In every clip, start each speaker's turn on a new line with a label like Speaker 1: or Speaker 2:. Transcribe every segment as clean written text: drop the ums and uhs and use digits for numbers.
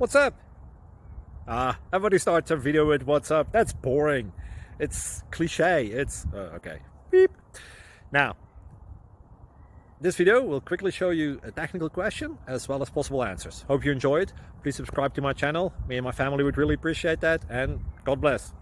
Speaker 1: What's up? Everybody starts a video with what's up. That's boring. It's cliche. It's okay. Beep. Now, this video will quickly show you a technical question as well as possible answers. Hope you enjoyed. Please subscribe to my channel. Me and my family would really appreciate that, and God bless.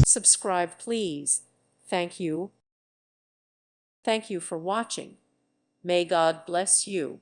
Speaker 2: Subscribe, please. Thank you. Thank you for watching. May God bless you.